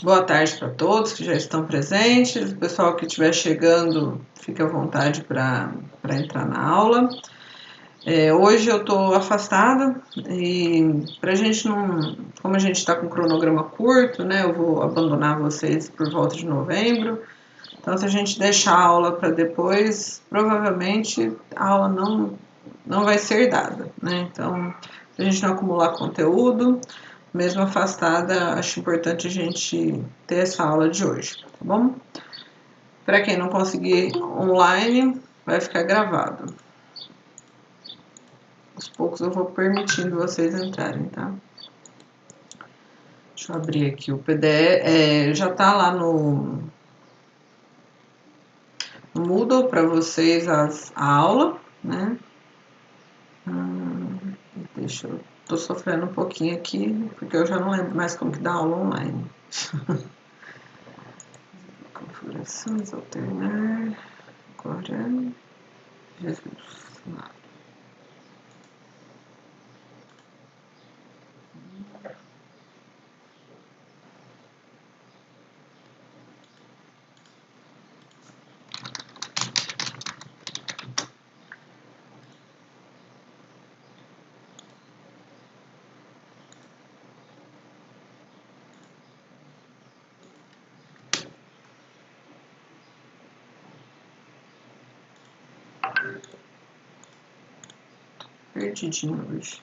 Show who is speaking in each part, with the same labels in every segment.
Speaker 1: Boa tarde para todos que já estão presentes. O pessoal que estiver chegando, fique à vontade para entrar na aula. Hoje eu estou afastada e para a gente não. Como a gente está com um cronograma curto, né? Eu vou abandonar vocês por volta de novembro. Então, se a gente deixar a aula para depois, provavelmente a aula não vai ser dada, né? Então, para a gente não acumular conteúdo, mesmo afastada, acho importante a gente ter essa aula de hoje, tá bom? Para quem não conseguir online, vai ficar gravado. Aos poucos eu vou permitindo vocês entrarem, tá? Deixa eu abrir aqui o PDF. Já tá lá no Moodle para vocês a aula, né? Deixa eu. Tô sofrendo um pouquinho aqui, porque eu já não lembro mais como que dá aula online. Configurações, alternar. Agora. Jesus. Perdidinho hoje.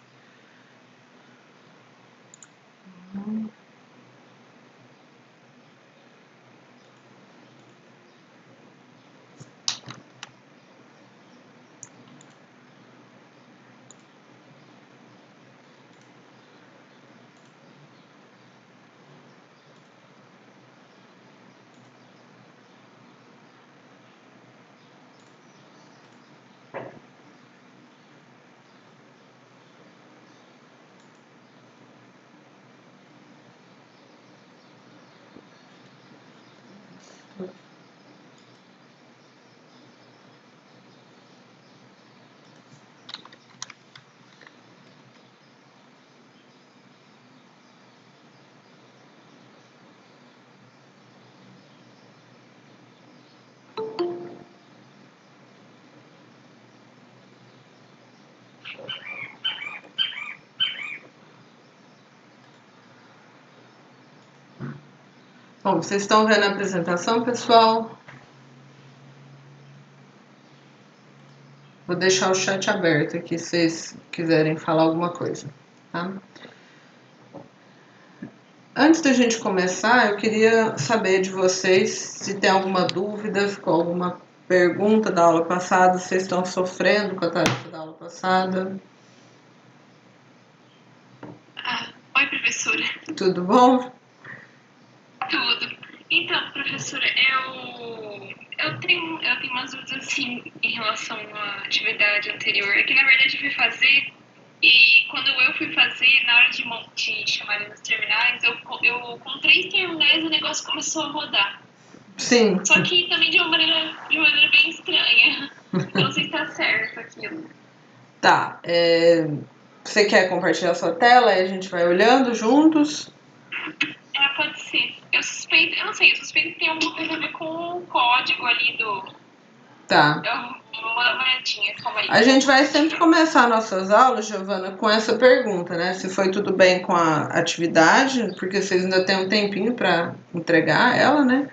Speaker 1: Bom, vocês estão vendo a apresentação, pessoal? Vou deixar o chat aberto aqui se vocês quiserem falar alguma coisa, tá? Antes da gente começar, eu queria saber de vocês se tem alguma dúvida, ficou alguma pergunta da aula passada, vocês estão sofrendo com a tarefa da aula passada?
Speaker 2: Oi, professora.
Speaker 1: Tudo bom?
Speaker 2: Tudo. Então, professora, eu tenho umas dúvidas assim em relação à atividade anterior. É que na verdade eu fui fazer e quando eu fui fazer, na hora de chamar nos terminais, eu com 3 terminais o negócio começou a rodar.
Speaker 1: Sim.
Speaker 2: Só que também de uma maneira bem estranha. Eu não sei se tá certo aquilo.
Speaker 1: Tá. Você quer compartilhar sua tela e a gente vai olhando juntos?
Speaker 2: Pode ser. Eu suspeito que tem alguma coisa a ver com o código ali do.
Speaker 1: Tá.
Speaker 2: Uma olhadinha, calma aí.
Speaker 1: A gente vai sempre começar nossas aulas, Giovana, com essa pergunta, né? Se foi tudo bem com a atividade, porque vocês ainda têm um tempinho para entregar ela, né?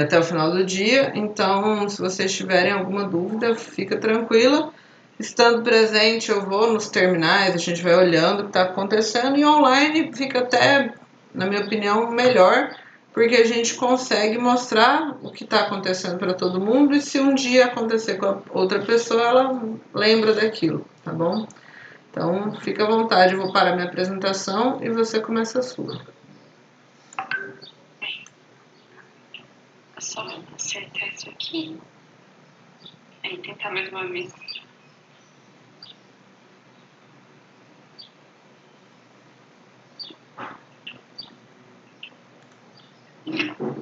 Speaker 1: Até o final do dia. Então, se vocês tiverem alguma dúvida, fica tranquila. Estando presente, eu vou nos terminais, a gente vai olhando o que está acontecendo. E online fica até, na minha opinião, melhor, porque a gente consegue mostrar o que está acontecendo para todo mundo. E se um dia acontecer com a outra pessoa, ela lembra daquilo, tá bom? Então, fica à vontade, eu vou parar minha apresentação e você começa a sua.
Speaker 2: Só acertar isso aqui. Aí tentar mais uma vez.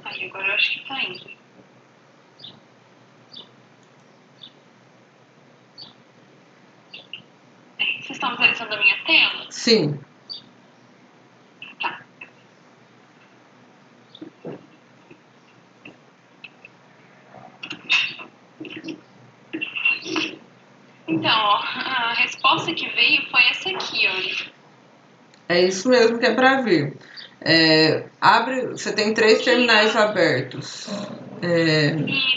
Speaker 2: Aí agora eu acho que tá indo. Vocês estão visualizando a minha tela?
Speaker 1: Sim.
Speaker 2: Tá. resposta que veio foi essa aqui, olha.
Speaker 1: É isso mesmo que é para vir. Abre, você tem 3 terminais abertos.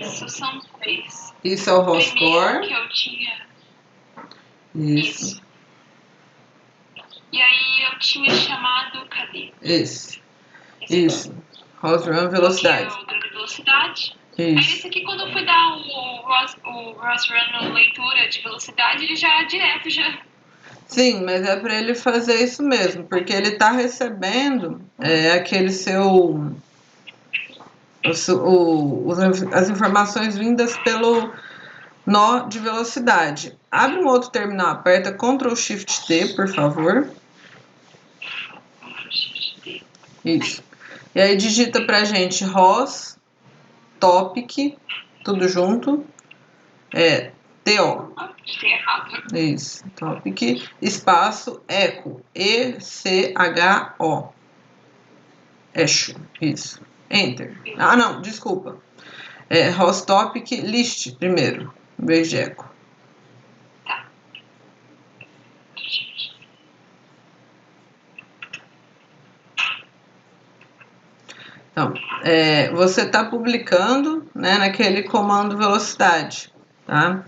Speaker 2: Isso, são 3.
Speaker 1: Isso é o
Speaker 2: Primeiro
Speaker 1: Roscore.
Speaker 2: que eu tinha.
Speaker 1: Isso.
Speaker 2: E aí eu tinha chamado. Cadê?
Speaker 1: Isso. Rosrun velocidade.
Speaker 2: Que é o drone velocidade.
Speaker 1: Isso.
Speaker 2: Aí esse aqui, quando eu fui dar o Rosrun leitura de velocidade, ele já direto já.
Speaker 1: Sim, mas é para ele fazer isso mesmo, porque ele está recebendo aquele seu. As informações vindas pelo nó de velocidade. Abre um outro terminal, aperta Ctrl Shift T, por favor. Isso. E aí digita pra gente ROS Topic, tudo junto. TO. Isso. Topic, espaço, echo. ECHO. Echo. Isso. Enter. Ah, não, desculpa. ROS Topic List primeiro, em vez de echo. Então, você está publicando, né, naquele comando velocidade, tá?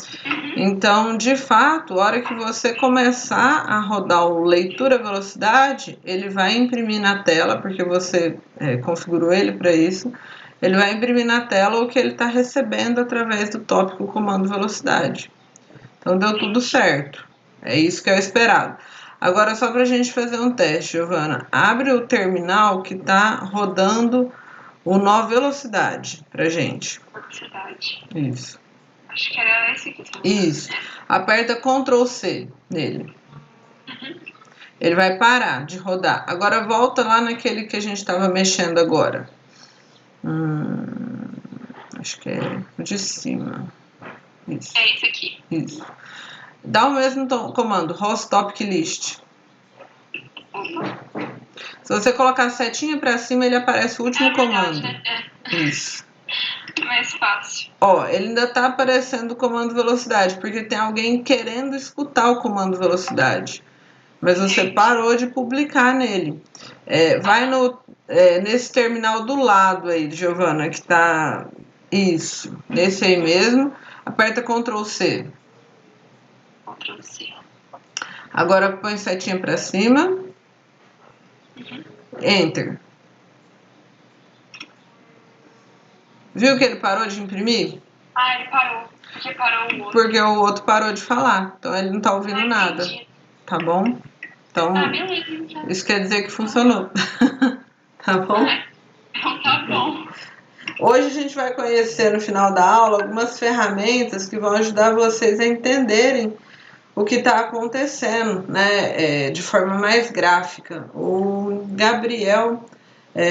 Speaker 1: Então, de fato, a hora que você começar a rodar o leitura velocidade, ele vai imprimir na tela, porque você configurou ele para isso, ele vai imprimir na tela o que ele está recebendo através do tópico comando velocidade. Então, deu tudo certo. É isso que é o esperado. Agora, só para a gente fazer um teste, Giovana, abre o terminal que está rodando o nó velocidade pra gente.
Speaker 2: Velocidade.
Speaker 1: Isso.
Speaker 2: Acho que era esse aqui.
Speaker 1: Isso. Aperta Ctrl C nele. Ele vai parar de rodar. Agora volta lá naquele que a gente estava mexendo agora. Acho que é o de cima. Isso.
Speaker 2: É esse aqui.
Speaker 1: Isso. Dá o mesmo comando, ROS Topic List. Se você colocar a setinha para cima, ele aparece o último comando.
Speaker 2: Verdade, né?
Speaker 1: Isso.
Speaker 2: Mais fácil.
Speaker 1: Ó, ele ainda tá aparecendo o comando velocidade, porque tem alguém querendo escutar o comando velocidade. Mas você parou de publicar nele. Vai nesse terminal do lado aí, Giovana, que tá. Isso. Nesse aí mesmo. Aperta Ctrl C.
Speaker 2: Ctrl C.
Speaker 1: Agora põe setinha para cima. Enter. Viu que ele parou de imprimir?
Speaker 2: Ah, ele parou. Porque parou o outro.
Speaker 1: Porque o outro parou de falar. Então ele não tá ouvindo nada.
Speaker 2: Entendi.
Speaker 1: Tá bom? Então,
Speaker 2: beleza, então.
Speaker 1: isso quer dizer que funcionou. Tá bom?
Speaker 2: Então tá bom.
Speaker 1: Hoje a gente vai conhecer no final da aula algumas ferramentas que vão ajudar vocês a entenderem o que está acontecendo, né, de forma mais gráfica. O Gabriel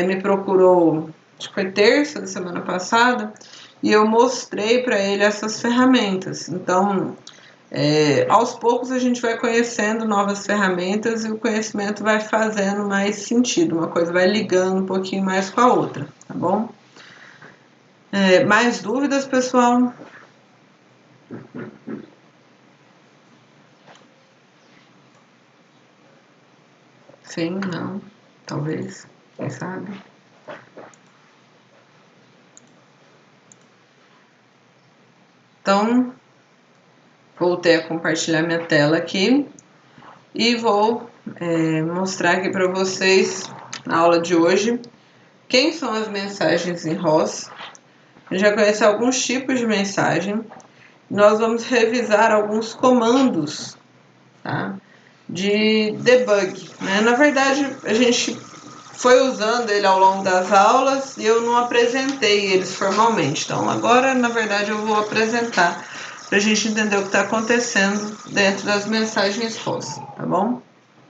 Speaker 1: me procurou, acho que foi terça da semana passada, e eu mostrei para ele essas ferramentas. Então, aos poucos a gente vai conhecendo novas ferramentas e o conhecimento vai fazendo mais sentido, uma coisa vai ligando um pouquinho mais com a outra, tá bom? Mais dúvidas, pessoal? Sim, não, talvez, quem sabe? Então, voltei a compartilhar minha tela aqui e vou mostrar aqui para vocês, na aula de hoje, quem são as mensagens em ROS. A gente já conhece alguns tipos de mensagem. Nós vamos revisar alguns comandos, tá? De debug, né? Na verdade, a gente foi usando ele ao longo das aulas e eu não apresentei eles formalmente. Então, agora, na verdade, eu vou apresentar para a gente entender o que está acontecendo dentro das mensagens ROS, tá bom?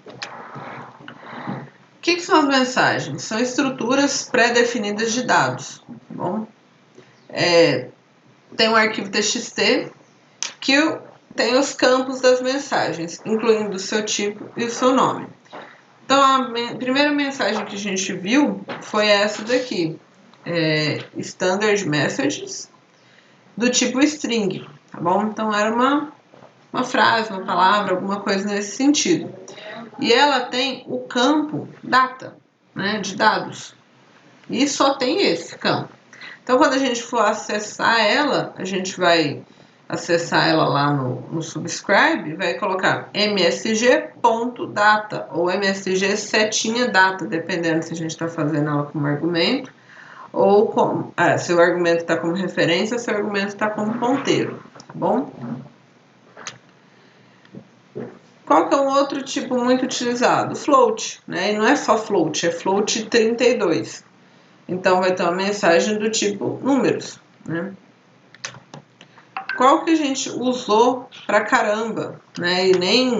Speaker 1: O que são as mensagens? São estruturas pré-definidas de dados, tá bom? Tem um arquivo TXT que tem os campos das mensagens, incluindo o seu tipo e o seu nome. Então, a primeira mensagem que a gente viu foi essa daqui, Standard Messages, do tipo string, tá bom? Então, era uma uma frase, uma palavra, alguma coisa nesse sentido. E ela tem o campo data, né, de dados. E só tem esse campo. Então, quando a gente for acessar ela, a gente vai acessar ela lá no subscribe, vai colocar msg.data ou msg setinha data, dependendo se a gente está fazendo ela como argumento ou como, se o argumento está como referência, se o argumento está como ponteiro, tá bom? Qual que é um outro tipo muito utilizado? Float, né? E não é só float, é float 32. Então, vai ter uma mensagem do tipo números, né? Qual que a gente usou pra caramba, né? E nem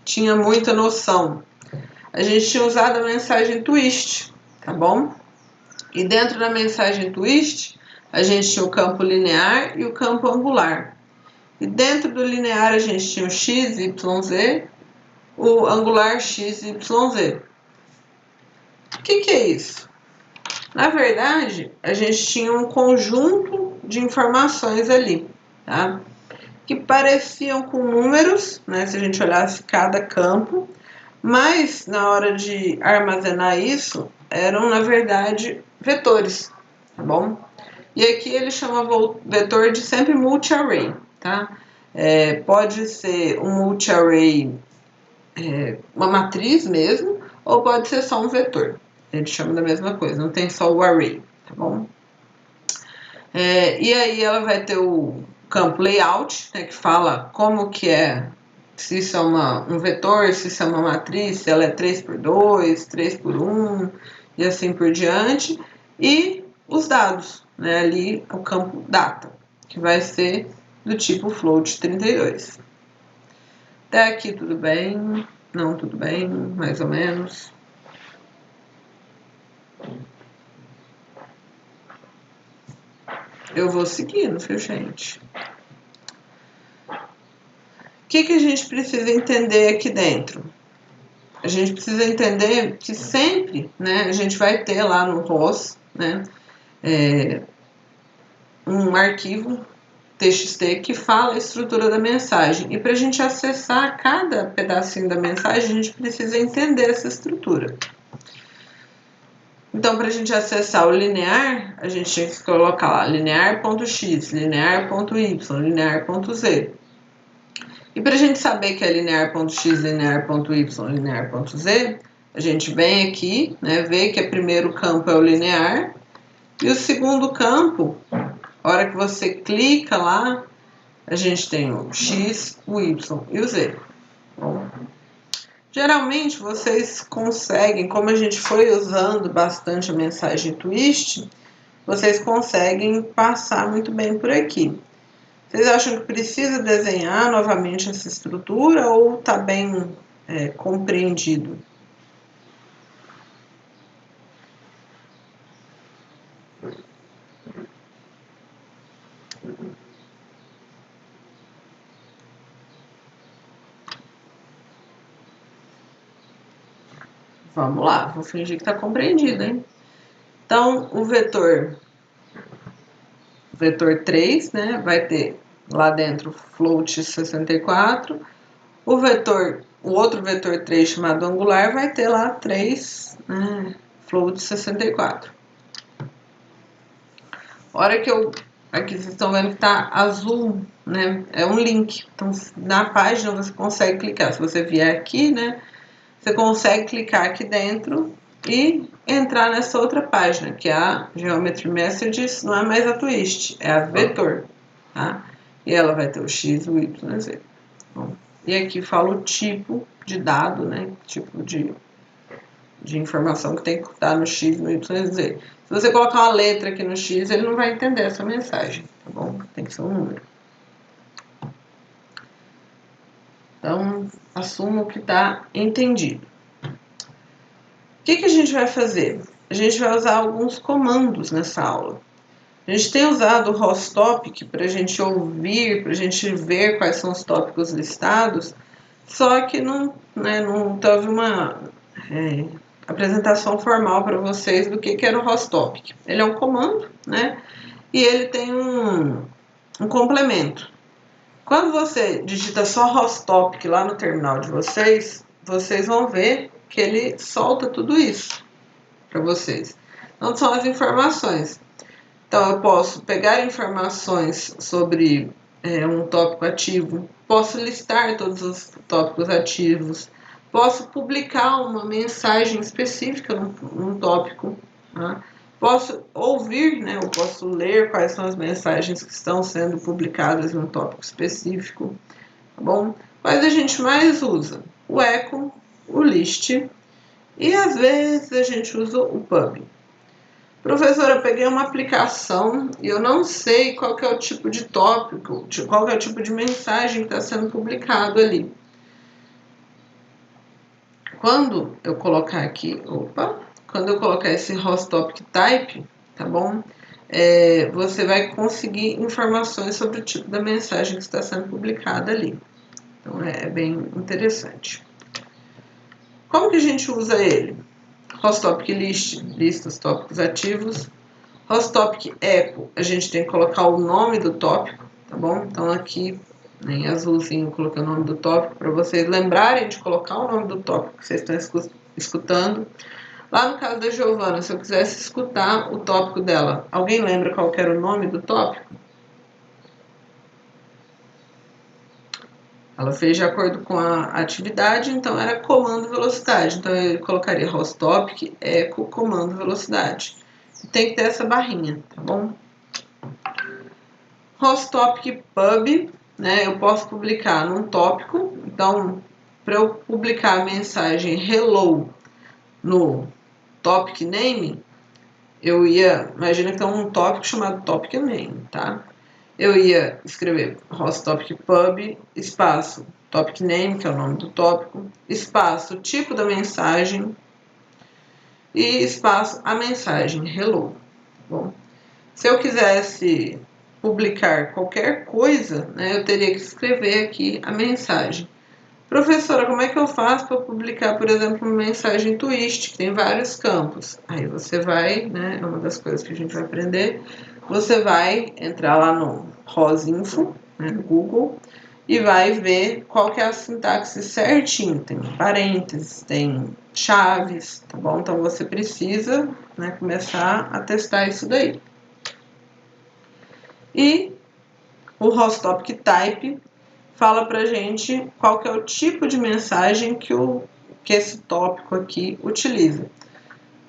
Speaker 1: tinha muita noção. A gente tinha usado a mensagem twist, tá bom? E dentro da mensagem twist, a gente tinha o campo linear e o campo angular. E dentro do linear, a gente tinha o x, y, z, o angular x, y, z. O que é isso? Na verdade, a gente tinha um conjunto de informações ali, tá? Que pareciam com números, né? Se a gente olhasse cada campo, mas na hora de armazenar isso, eram na verdade vetores, tá bom? E aqui ele chama vetor de sempre multi-array, tá? Pode ser um multi-array, uma matriz mesmo, ou pode ser só um vetor. A gente chama da mesma coisa, não tem só o array, tá bom? E aí ela vai ter o campo layout, né, que fala como que é, se isso é um vetor, se isso é uma matriz, se ela é 3x2, 3x1 e assim por diante. E os dados, né, ali o campo data, que vai ser do tipo float 32. Até aqui tudo bem? Não tudo bem? Mais ou menos? Eu vou seguindo, viu, gente? O que a gente precisa entender aqui dentro? A gente precisa entender que sempre, né, a gente vai ter lá no ROS, né, um arquivo TXT que fala a estrutura da mensagem. E para a gente acessar cada pedacinho da mensagem, a gente precisa entender essa estrutura. Então, para a gente acessar o linear, a gente tinha que colocar lá linear.x, linear.y, linear.z. E para a gente saber que é linear.x, linear.y, linear.z, a gente vem aqui, né, vê que o primeiro campo é o linear, e o segundo campo, a hora que você clica lá, a gente tem o x, o y e o z. Bom, geralmente vocês conseguem, como a gente foi usando bastante a mensagem twist, vocês conseguem passar muito bem por aqui. Vocês acham que precisa desenhar novamente essa estrutura ou está bem compreendido? Vamos lá, vou fingir que está compreendido, hein? Então, o vetor 3, né, vai ter lá dentro float 64. O outro vetor 3 chamado angular vai ter lá 3, né, float 64. A hora que aqui vocês estão vendo que está azul, né, é um link. Então, na página você consegue clicar. Se você vier aqui, né, você consegue clicar aqui dentro e entrar nessa outra página, que é a Geometry Messages, não é mais a Twist, é a Vetor, tá? E ela vai ter o X, o Y, o Z. Bom, e aqui fala o tipo de dado, né? Tipo de informação que tem que estar no X, no Y e no Z. Se você colocar uma letra aqui no X, ele não vai entender essa mensagem, tá bom? Tem que ser um número. Então, assumo que está entendido. O que a gente vai fazer? A gente vai usar alguns comandos nessa aula. A gente tem usado o ROS.Topic para a gente ouvir, para a gente ver quais são os tópicos listados, só que não teve uma apresentação formal para vocês do que era o ROS.Topic. Ele é um comando, né? E ele tem um complemento. Quando você digita só host topic lá no terminal de vocês, vocês vão ver que ele solta tudo isso para vocês. Então, são as informações. Então, eu posso pegar informações sobre um tópico ativo, posso listar todos os tópicos ativos, posso publicar uma mensagem específica num tópico, tá? Posso ouvir, né? Eu posso ler quais são as mensagens que estão sendo publicadas em um tópico específico, tá bom? Quais a gente mais usa? O echo, o list e às vezes a gente usa o pub. Professora, eu peguei uma aplicação e eu não sei qual que é o tipo de tópico, qual que é o tipo de mensagem que está sendo publicado ali. Quando eu colocar aqui, quando eu colocar esse host topic type, tá bom? Você vai conseguir informações sobre o tipo da mensagem que está sendo publicada ali. Então é bem interessante. Como que a gente usa ele? Host topic list, lista os tópicos ativos. Host topic echo, a gente tem que colocar o nome do tópico, tá bom? Então aqui, em azulzinho, eu coloquei o nome do tópico para vocês lembrarem de colocar o nome do tópico que vocês estão escutando. Lá no caso da Giovana, se eu quisesse escutar o tópico dela, alguém lembra qual que era o nome do tópico? Ela fez de acordo com a atividade, então era comando velocidade. Então eu colocaria host topic echo comando velocidade. Tem que ter essa barrinha, tá bom? Host topic pub, né? Eu posso publicar num tópico. Então, para eu publicar a mensagem hello no topic name, imagina que tem um tópico chamado topic name, tá? Eu ia escrever host topic pub, espaço topic name, que é o nome do tópico, espaço tipo da mensagem e espaço a mensagem hello, tá bom? Se eu quisesse publicar qualquer coisa, né, eu teria que escrever aqui a mensagem. Professora, como é que eu faço para publicar, por exemplo, uma mensagem twist, que tem vários campos? Aí você vai, né, é uma das coisas que a gente vai aprender, você vai entrar lá no Rosinfo, né, no Google, e vai ver qual que é a sintaxe certinho. Tem parênteses, tem chaves, tá bom? Então você precisa, né, começar a testar isso daí. E o host topic type fala pra gente qual que é o tipo de mensagem que esse tópico aqui utiliza.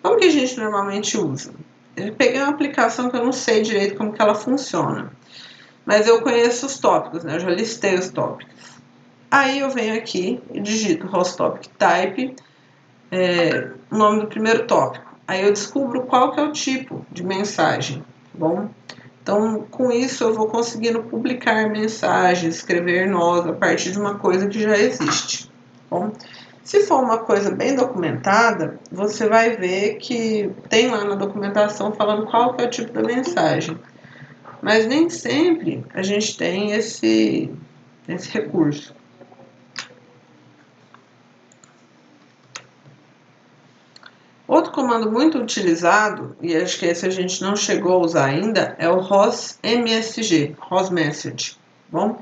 Speaker 1: Como que a gente normalmente usa? Eu peguei uma aplicação que eu não sei direito como que ela funciona, mas eu conheço os tópicos, né? Eu já listei os tópicos. Aí eu venho aqui e digito host topic type, o nome do primeiro tópico. Aí eu descubro qual que é o tipo de mensagem, tá bom? Então, com isso, eu vou conseguindo publicar mensagens, escrever nós a partir de uma coisa que já existe. Bom, se for uma coisa bem documentada, você vai ver que tem lá na documentação falando qual que é o tipo da mensagem. Mas nem sempre a gente tem esse recurso. Outro comando muito utilizado, e acho que esse a gente não chegou a usar ainda, é o ROS-MSG, ROS-Message, bom?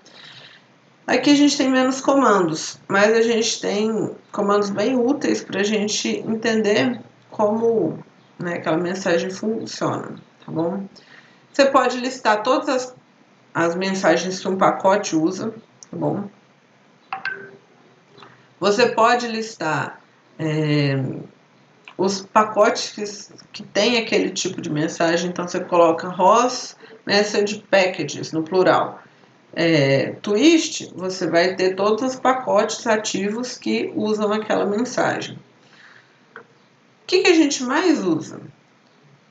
Speaker 1: Aqui a gente tem menos comandos, mas a gente tem comandos bem úteis para a gente entender como, né, aquela mensagem funciona, tá bom? Você pode listar todas as mensagens que um pacote usa, tá bom? Você pode listar os pacotes que tem aquele tipo de mensagem, então você coloca ROS Message Packages no plural. Twist, você vai ter todos os pacotes ativos que usam aquela mensagem. O que a gente mais usa?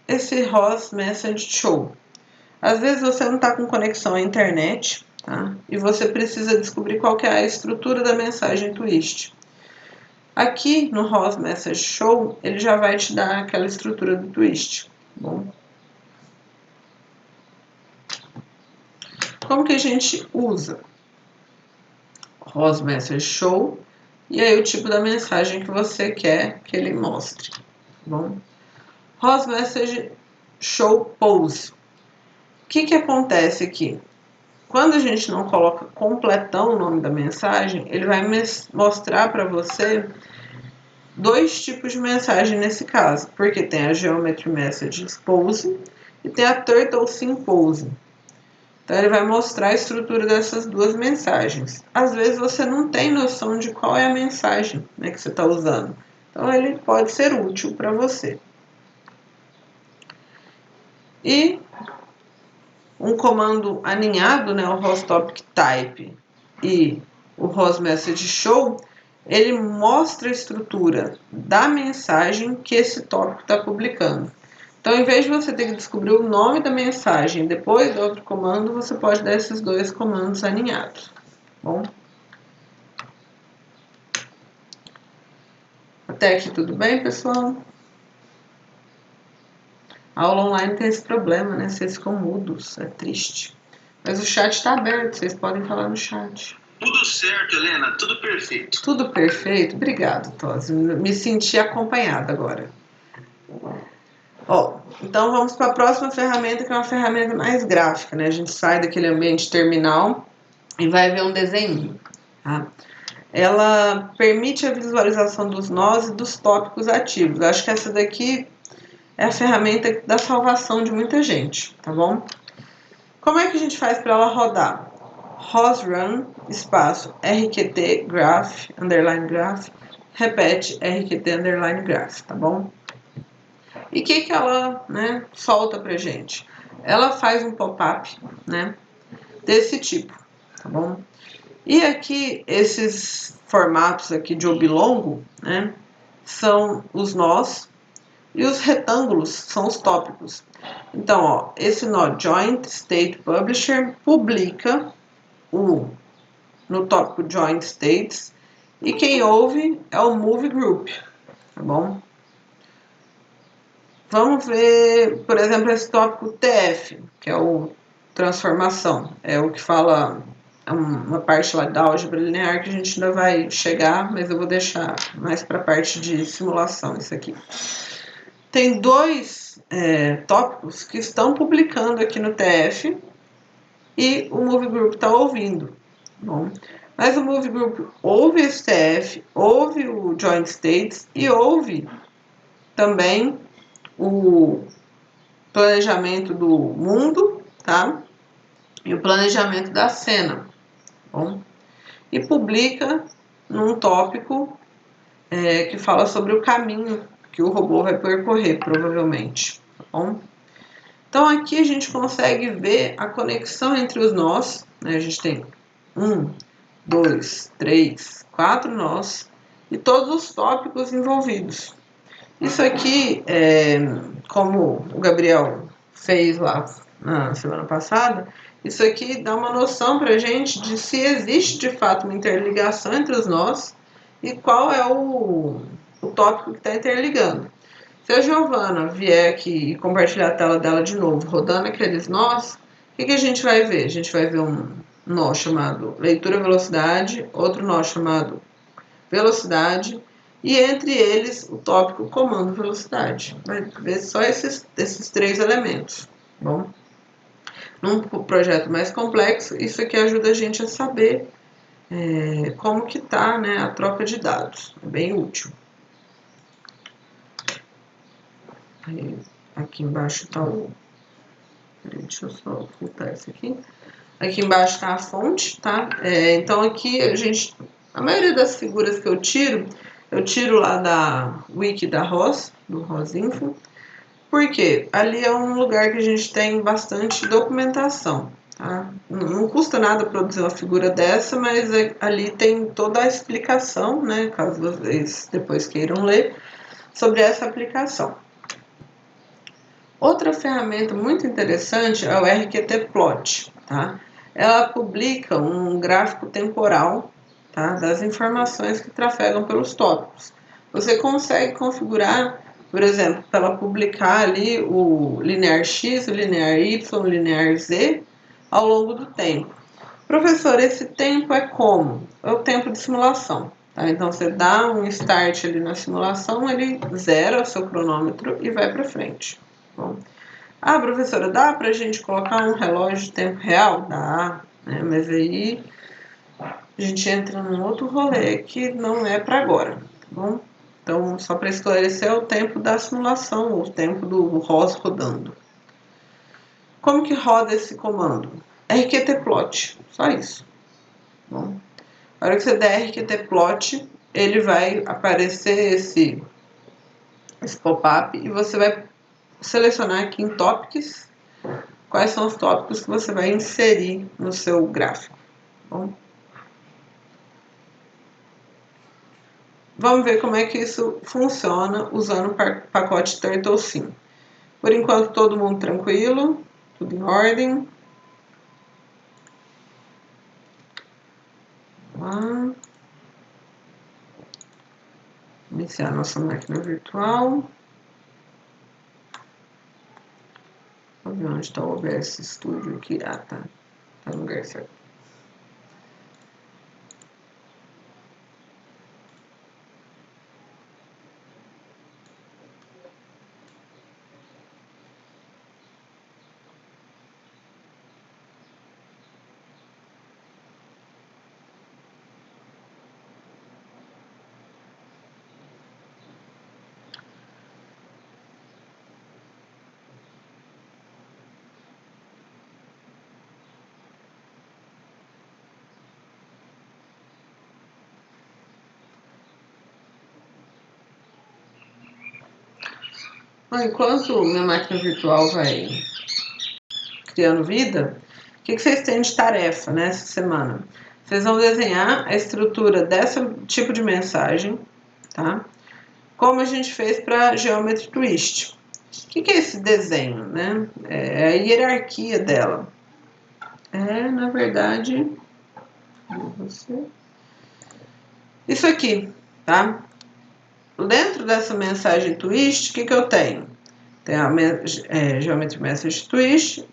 Speaker 1: Esse ROS Message Show. Às vezes você não está com conexão à internet, tá? E você precisa descobrir qual que é a estrutura da mensagem twist. Aqui no ROS Message Show, ele já vai te dar aquela estrutura do twist, tá bom? Como que a gente usa ROS Message Show e aí o tipo da mensagem que você quer que ele mostre, tá bom? ROS Message Show Pose. O que acontece aqui? quando a gente não coloca completão o nome da mensagem, ele vai mostrar para você dois tipos de mensagem nesse caso, porque tem a Geometry Messages Pose e tem a Turtle Sim Pose. Então ele vai mostrar a estrutura dessas duas mensagens. Às vezes você não tem noção de qual é a mensagem, né, que você está usando. Então ele pode ser útil para você. E um comando aninhado, né, o ROSTOPIC-type e o ROSMessageShow, ele mostra a estrutura da mensagem que esse tópico está publicando. Então, em vez de você ter que descobrir o nome da mensagem depois do outro comando, você pode dar esses dois comandos aninhados. Bom? Até aqui tudo bem, pessoal? A aula online tem esse problema, né? Vocês ficam mudos, é triste. Mas o chat está aberto, vocês podem falar no chat.
Speaker 3: Tudo certo, Helena, tudo perfeito.
Speaker 1: Tudo perfeito? Obrigado, Tosi. Me senti acompanhada agora. Ó, então vamos para a próxima ferramenta, que é uma ferramenta mais gráfica, né? A gente sai daquele ambiente terminal e vai ver um desenho, tá? Ela permite a visualização dos nós e dos tópicos ativos. Acho que essa daqui é a ferramenta da salvação de muita gente, tá bom? Como é que a gente faz para ela rodar? ROSRun, espaço, RQT, graph, underline graph, repete RQT, underline graph, tá bom? E o que ela, né, solta pra gente? Ela faz um pop-up, né, desse tipo, tá bom? E aqui, esses formatos aqui de oblongo, né, são os nós, e os retângulos são os tópicos. Então, ó, esse nó Joint State Publisher publica no tópico Joint States, e quem ouve é o Move Group, tá bom? Vamos ver, por exemplo, esse tópico TF, que é o transformação, é o que fala uma parte lá da álgebra linear que a gente ainda vai chegar, mas eu vou deixar mais para a parte de simulação isso aqui. Tem dois tópicos que estão publicando aqui no TF e o Move Group está ouvindo. Bom, mas o Move Group ouve esse TF, ouve o Joint States e ouve também o planejamento do mundo, tá? E o planejamento da cena, bom? E publica num tópico que fala sobre o caminho que o robô vai percorrer, provavelmente, tá bom? Então aqui a gente consegue ver a conexão entre os nós, né? A gente tem 1, 2, 3, 4 nós e todos os tópicos envolvidos. Isso aqui, como o Gabriel fez lá na semana passada, isso aqui dá uma noção para a gente de se existe de fato uma interligação entre os nós e qual é o tópico que está interligando. Se a Giovana vier aqui e compartilhar a tela dela de novo, rodando aqueles nós, o que a gente vai ver? A gente vai ver um nó chamado leitura-velocidade, outro nó chamado velocidade, e entre eles o tópico comando velocidade. Vai ver só esses três elementos. Bom, num projeto mais complexo, isso aqui ajuda a gente a saber como que está, né, a troca de dados. É bem útil. Aí, aqui embaixo está o... Deixa eu só ocultar isso aqui. Aqui embaixo está a fonte, tá? Então aqui a maioria das figuras que eu tiro lá da wiki da ROS, do ROSinfo, porque ali é um lugar que a gente tem bastante documentação, tá? Não custa nada produzir uma figura dessa, mas ali tem toda a explicação, né, caso vocês depois queiram ler, sobre essa aplicação. Outra ferramenta muito interessante é o RQT-Plot, tá? Ela publica um gráfico temporal, tá, das informações que trafegam pelos tópicos. Você consegue configurar, por exemplo, para ela publicar ali o linear X, o linear Y, o linear Z ao longo do tempo. Professor, esse tempo é como? É o tempo de simulação. Tá? Então você dá um start ali na simulação, ele zera o seu cronômetro e vai para frente. Bom, professora, dá para a gente colocar um relógio de tempo real? Dá. né? Mas aí a gente entra num outro rolê que não é para agora, tá bom? Então, só para esclarecer, é o tempo da simulação, o tempo do ROS rodando. Como que roda esse comando? rqtplot, só isso. Bom, na hora que você der rqtplot, ele vai aparecer esse pop-up e você vai selecionar aqui em Topics quais são os tópicos que você vai inserir no seu gráfico. Bom, vamos ver como é que isso funciona usando o pacote TurtleSim. Por enquanto, todo mundo tranquilo, tudo em ordem. Vamos lá. Iniciar nossa máquina virtual. Vamos ver onde está o OBS Studio aqui. Ah, tá. Tá no lugar certo. Bom, enquanto minha máquina virtual vai criando vida, o que vocês têm de tarefa nessa semana? Vocês vão desenhar a estrutura desse tipo de mensagem, tá? Como a gente fez para Geometry Twist. O que é esse desenho, né? É a hierarquia dela. Na verdade, isso aqui, tá? Dentro dessa mensagem twist, o que eu tenho? Tem a Geometry Message Twist,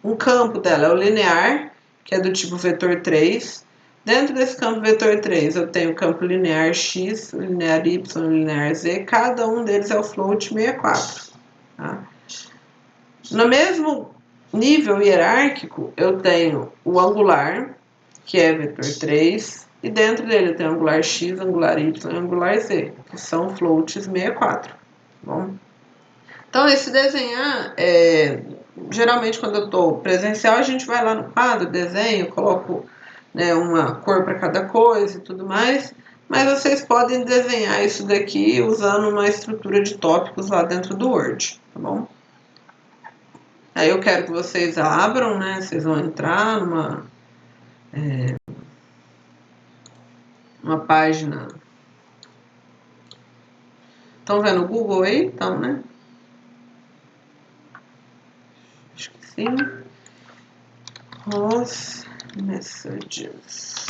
Speaker 1: um campo dela é o linear, que é do tipo vetor 3. Dentro desse campo vetor 3, eu tenho o campo linear x, linear y, linear z. Cada um deles é o float 64. Tá? No mesmo nível hierárquico, eu tenho o angular, que é vetor 3, e dentro dele eu tenho angular x, angular y e angular z, que são floats 64. Bom? Então, esse desenhar, geralmente quando eu estou presencial, a gente vai lá no quadro, desenho, coloco, né, uma cor para cada coisa e tudo mais, mas vocês podem desenhar isso daqui usando uma estrutura de tópicos lá dentro do Word, tá bom? Aí eu quero que vocês abram, né, vocês vão entrar uma página. Estão vendo o Google aí? Então, né? Acho que sim. ROS Messages.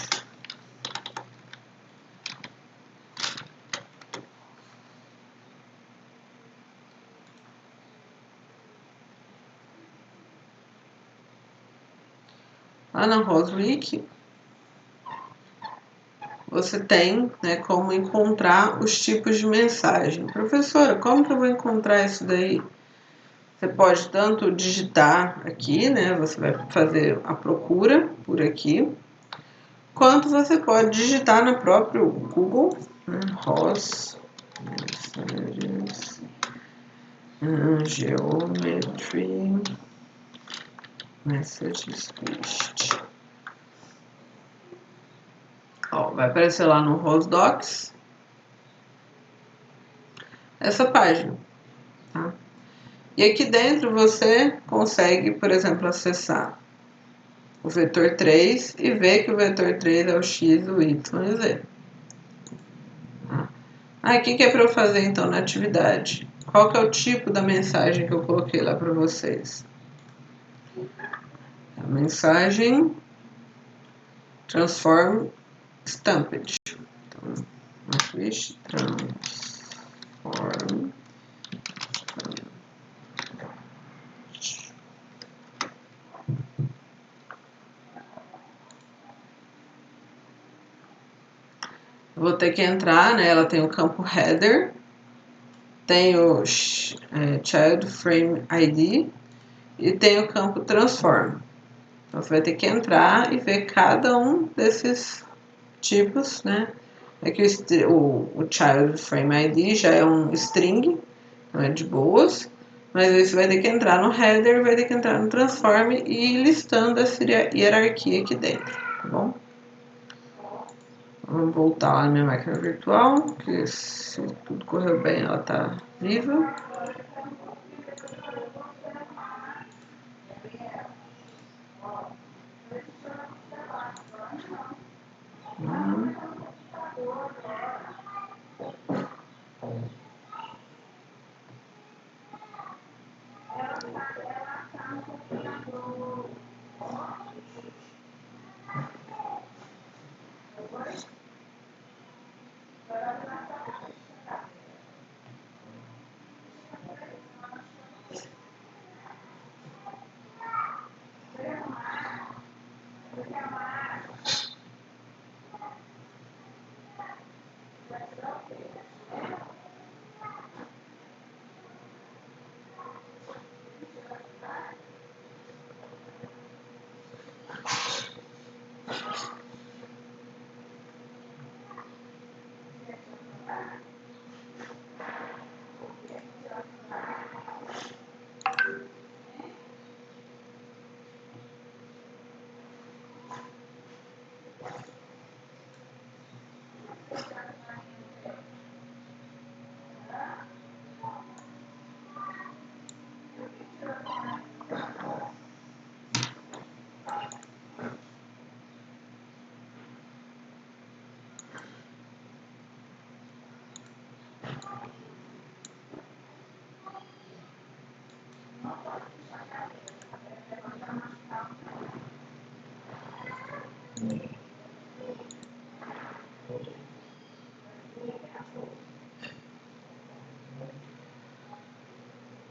Speaker 1: Lá na Roswiki, você tem, né, como encontrar os tipos de mensagem. Professora, como que eu vou encontrar isso daí? Você pode tanto digitar aqui, né, você vai fazer a procura por aqui, quanto você pode digitar no próprio Google, né, ROS Messages, Geometry Messages Twist. Ó, vai aparecer lá no ROSDocs essa página, tá? E aqui dentro você consegue, por exemplo, acessar o vetor 3 e ver que o vetor 3 é o x, o y e o z. O que é para eu fazer então na atividade? Qual que é o tipo da mensagem que eu coloquei lá para vocês? A mensagem transform stamped. Então, twist transform. Vou ter que entrar, né? Ela tem o campo header, tem o child frame ID e tem o campo transform. Então você vai ter que entrar e ver cada um desses tipos, né? Aqui o Child Frame ID já é um string, então é de boas, mas aí você vai ter que entrar no header, vai ter que entrar no transform e ir listando essa hierarquia aqui dentro, tá bom? Vamos voltar lá na minha máquina virtual, que se tudo correu bem, ela está viva.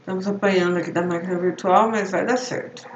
Speaker 1: Estamos apanhando aqui da máquina virtual, mas vai dar certo.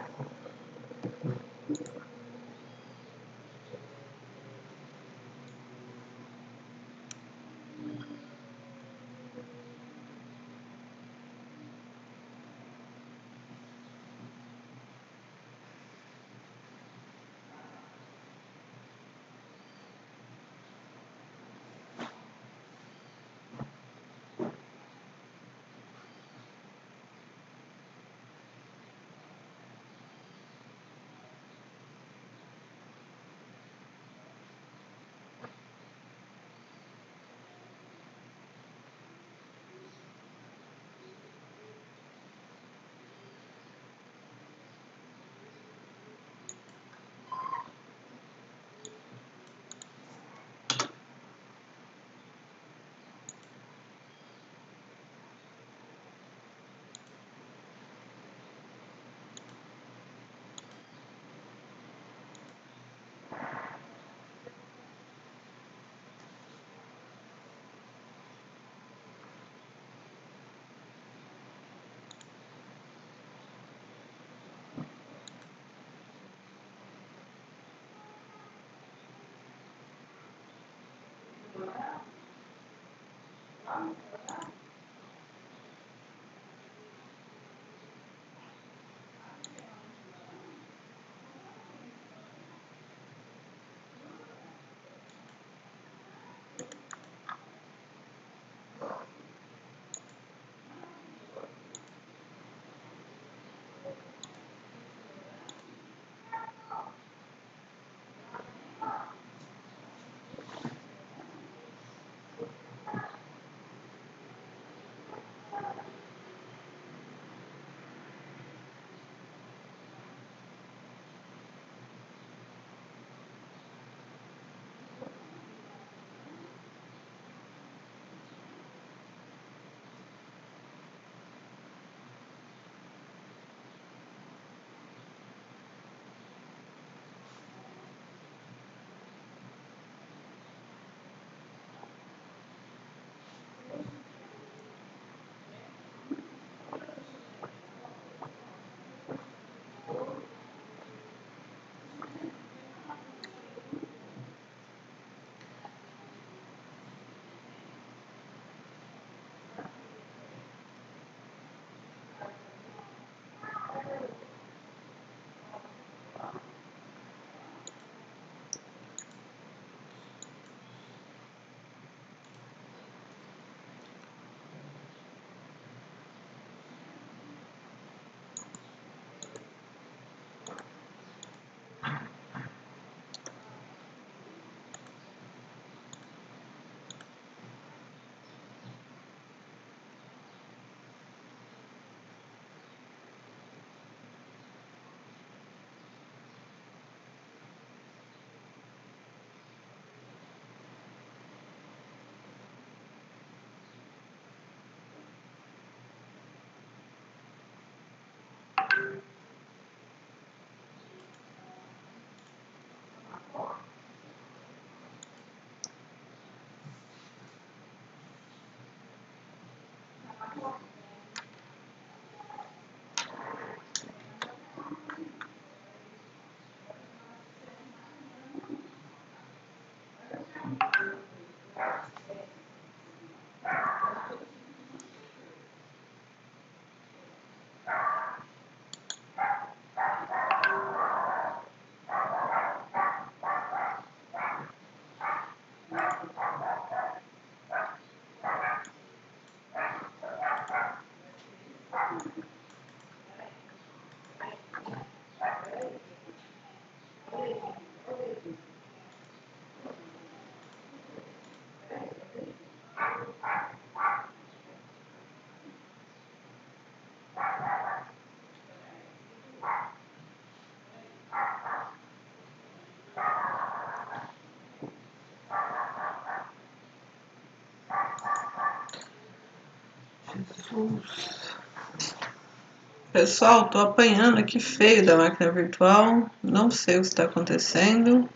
Speaker 1: Pessoal, tô apanhando aqui feio da máquina virtual, não sei o que está acontecendo.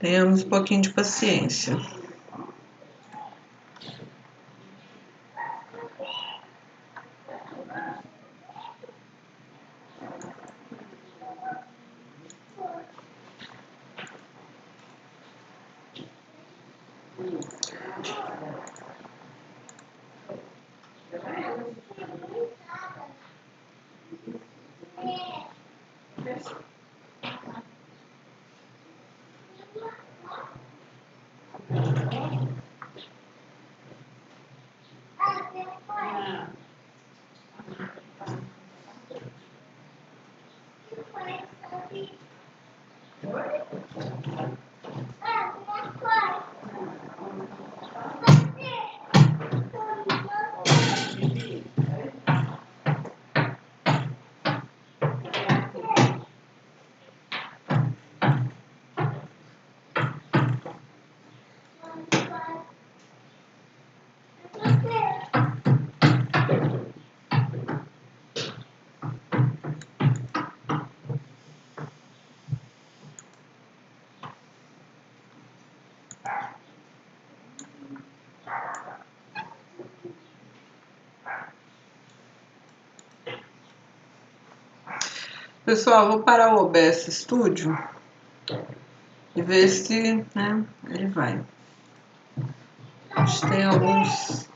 Speaker 1: Tenhamos um pouquinho de paciência. Pessoal, vou parar o OBS Studio e ver se, né, ele vai. A gente tem alguns